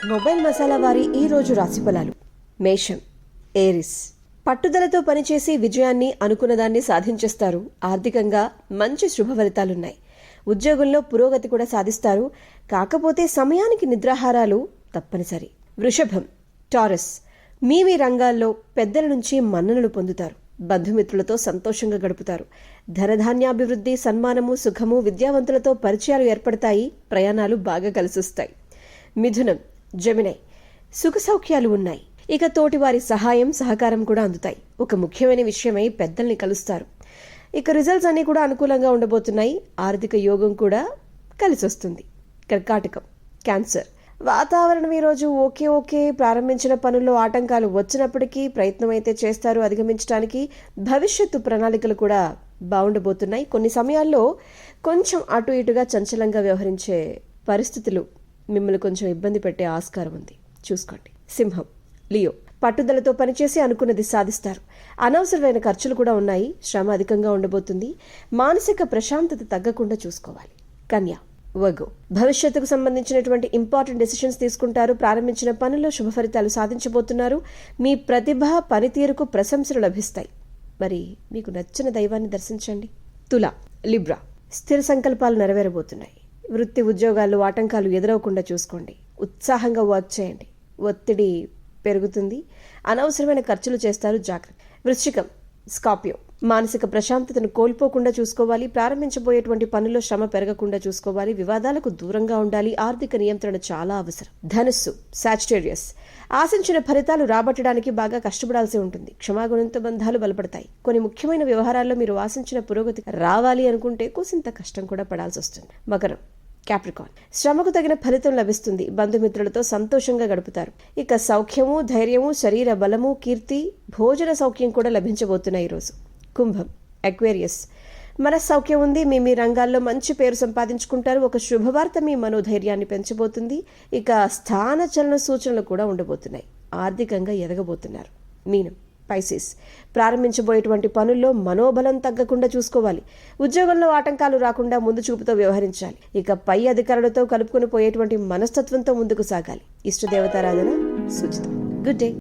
Mobile masala వారి ఈ రోజు రాశి ఫలాలు. మేషం, ఏరిస్. పట్టుదలతో పనిచేసి విజయాన్ని అనుకున్నదాన్ని సాధించేస్తారు. ఆర్థికంగా మంచి శుభ ఫలితాలున్నాయి. ఉద్యోగంలో పురోగతి కూడా సాధిస్తారు. కాకపోతే సమయానికి నిద్రాహారాలు తప్పనిసరి. వృషభం, టారస్. మీ రంగాల్లో పెద్దల నుంచి మన్ననలు పొందుతారు. బంధుమిత్రులతో సంతోషంగా గడుపుతారు. ధనధాన్యాభివృద్ధి, సన్మానము, సుఖము, విద్యావంతులతో పరిచయాలు ఏర్పడతాయి. ప్రయాణాలు బాగా కలిసొస్తాయి. మిథునం, జెమినై. సుఖ సౌఖ్యాలు ఉన్నాయి. ఇక తోటివారి సహాయం, సహకారం కూడా అందుతాయి. ఒక ముఖ్యమైన విషయమై పెద్దల్ని కలుస్తారు. ఇక రిజల్ట్స్ అన్నీ కూడా అనుకూలంగా ఉండబోతున్నాయి. ఆర్థిక యోగం కూడా కలిసొస్తుంది. కర్కాటకం, క్యాన్సర్. వాతావరణం ఈరోజు ఓకే ప్రారంభించిన పనుల్లో ఆటంకాలు వచ్చినప్పటికీ ప్రయత్నం అయితే చేస్తారు అధిగమించడానికి. భవిష్యత్తు ప్రణాళికలు కూడా బాగుండబోతున్నాయి. కొన్ని సమయాల్లో కొంచెం అటు ఇటుగా చంచలంగా వ్యవహరించే పరిస్థితులు మిమ్మల్ని కొంచెం ఇబ్బంది పెట్టే ఆస్కారం ఉంది, చూసుకోండి. సింహం, లియో. పట్టుదలతో పనిచేసి అనుకున్నది సాధిస్తారు. అనవసరమైన ఖర్చులు కూడా ఉన్నాయి. శ్రమ అధికంగా ఉండబోతుంది. మానసిక ప్రశాంతత తగ్గకుండా చూసుకోవాలి. కన్య, వర్గో. భవిష్యత్తుకు సంబంధించినటువంటి ఇంపార్టెంట్ డెసిషన్స్ తీసుకుంటారు. ప్రారంభించిన పనుల్లో శుభ ఫలితాలు సాధించబోతున్నారు. మీ ప్రతిభ, పనితీరుకు ప్రశంసలు లభిస్తాయి. మరి మీకు నచ్చిన దైవాన్ని దర్శించండి. తుల, లిబ్రా. స్థిర సంకల్పాలు నెరవేరబోతున్నాయి. వృత్తి ఉద్యోగాల్లో ఆటంకాలు ఎదురవకుండా చూసుకోండి. ఉత్సాహంగా వర్క్ చేయండి. ఒత్తిడి పెరుగుతుంది. అనవసరమైన ఖర్చులు చేస్తారు, జాగ్రత్త. వృశ్చికం, స్కార్పియో. మానసిక ప్రశాంతతను కోల్పోకుండా చూసుకోవాలి. ప్రారంభించబోయేటువంటి పనుల్లో శ్రమ పెరగకుండా చూసుకోవాలి. వివాదాలకు దూరంగా ఉండాలి. ఆర్థిక నియంత్రణ చాలా అవసరం. ధనుస్సు, సాజిటేరియస్. ఆశించిన ఫలితాలు రాబట్టడానికి బాగా కష్టపడాల్సి ఉంటుంది. క్షమాగుణంతో బంధాలు బలపడతాయి. కొన్ని ముఖ్యమైన వ్యవహారాల్లో మీరు ఆశించిన పురోగతి రావాలి అనుకుంటే కోసింత కష్టం కూడా పడాల్సి వస్తుంది. మకరం, క్యాప్రికాన్. శ్రమకు తగిన ఫలితం లభిస్తుంది. బంధుమిత్రులతో సంతోషంగా గడుపుతారు. ఇక సౌఖ్యము, ధైర్యము, శరీర బలము, కీర్తి, భోజన సౌఖ్యం కూడా లభించబోతున్నాయి ఈరోజు. కుంభం, అక్వేరియస్. మనస్సౌఖ్యం ఉంది. మీ రంగాల్లో మంచి పేరు సంపాదించుకుంటారు. ఒక శుభవార్త మీ మనోధైర్యాన్ని పెంచబోతుంది. ఇక స్థాన చలన సూచనలు కూడా ఉండబోతున్నాయి. ఆర్థికంగా ఎదగబోతున్నారు. మీనం, పైసిస్. ప్రారంభించబోయేటువంటి పనుల్లో మనోబలం తగ్గకుండా చూసుకోవాలి. ఉద్యోగంలో ఆటంకాలు రాకుండా ముందు చూపుతో వ్యవహరించాలి. ఇక పై అధికారులతో కలుపుకొని పోయేటువంటి మనస్తత్వంతో ముందుకు సాగాలి. ఇష్టదేవతారాధన సూచితం. Good day.